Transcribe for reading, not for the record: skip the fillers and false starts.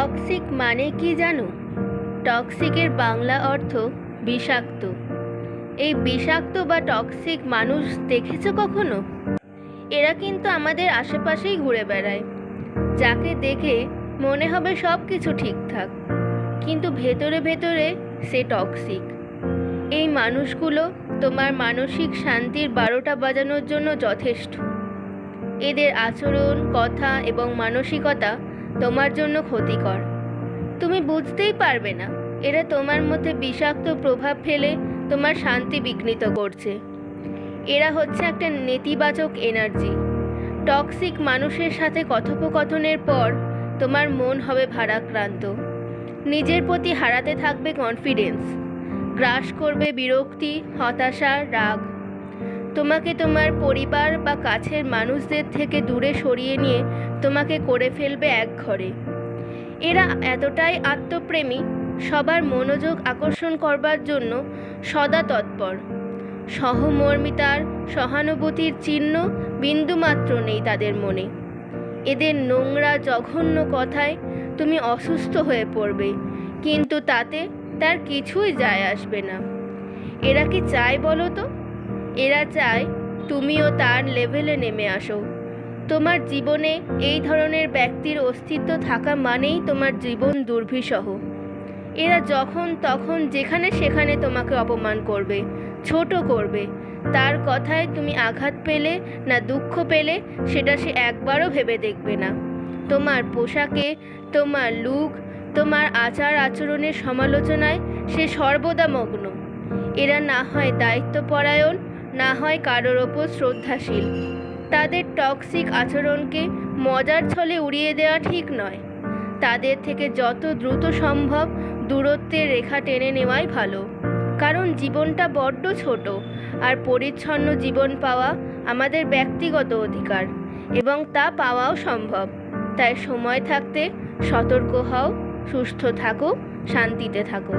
Toxic মানে কি জানো? টক্সিকের বাংলা অর্থ বিষাক্ত। এই বিষাক্ত বা টক্সিক মানুষ দেখেছো কখনো? এরা কিন্তু আমাদের আশেপাশেই ঘুরে বেড়ায়। যাকে দেখে মনে হবে সব কিছু ঠিকঠাক, কিন্তু ভেতরে ভেতরে সে টক্সিক। এই মানুষগুলো তোমার মানসিক শান্তির 12টা বাজানোর জন্য যথেষ্ট। এদের আচরণ, কথা এবং মানসিকতা তোমার জন্য ক্ষতিকর। তুমি বুঝতেই পারবে না এরা তোমার মধ্যে বিষাক্ত প্রভাব ফেলে তোমার শান্তি বিঘ্নিত করছে। এরা হচ্ছে একটা নেতিবাচক এনার্জি। টক্সিক মানুষের সাথে কথোপকথনের পর তোমার মন হবে ভারাক্রান্ত। নিজের প্রতি হারাতে থাকবে কনফিডেন্স। গ্রাস করবে বিরক্তি, হতাশা, রাগ। তোমাকে তোমার পরিবার বা কাছের মানুষদের থেকে দূরে সরিয়ে নিয়ে তোমাকে করে ফেলবে একঘরে। এরা এতটাই আত্মপ্রেমী, সবার মনোযোগ আকর্ষণ করবার জন্য সদা তৎপর। সহমর্মিতার, সহানুভূতির চিহ্ন বিন্দুমাত্র নেই তাদের মনে। এদের নোংরা, জঘন্য কথায় তুমি অসুস্থ হয়ে পড়বে, কিন্তু তাতে তার কিছুই যায় আসবে না। এরা কি চায় বলো তো? এরা চায় তুমিও তার লেভেলে নেমে আসো। তোমার জীবনে এই ধরনের ব্যক্তির অস্তিত্ব থাকা মানেই তোমার জীবন দুর্বিষহ। এরা যখন তখন যেখানে সেখানে তোমাকে অপমান করবে, ছোট করবে। তার কথায় তুমি আঘাত পেলে না দুঃখ পেলে সেটা সে একবারও ভেবে দেখবে না। তোমার পোশাকে, তোমার লুক, তোমার আচার আচরণের সমালোচনায় সে সর্বদা মগ্ন। এরা না হয় দায়িত্বপরায়ণ, না হয় কারোর ওপর শ্রদ্ধাশীল। তাদের টক্সিক আচরণকে মজার ছলে উড়িয়ে দেওয়া ঠিক নয়। তাদের থেকে যত দ্রুত সম্ভব দূরত্বের রেখা টেনে নেওয়াই ভালো। কারণ জীবনটা বড্ড ছোট, আর পরিচ্ছন্ন জীবন পাওয়া আমাদের ব্যক্তিগত অধিকার, এবং তা পাওয়াও সম্ভব। তাই সময় থাকতে সতর্ক হও, সুস্থ থাকো, শান্তিতে থাকো।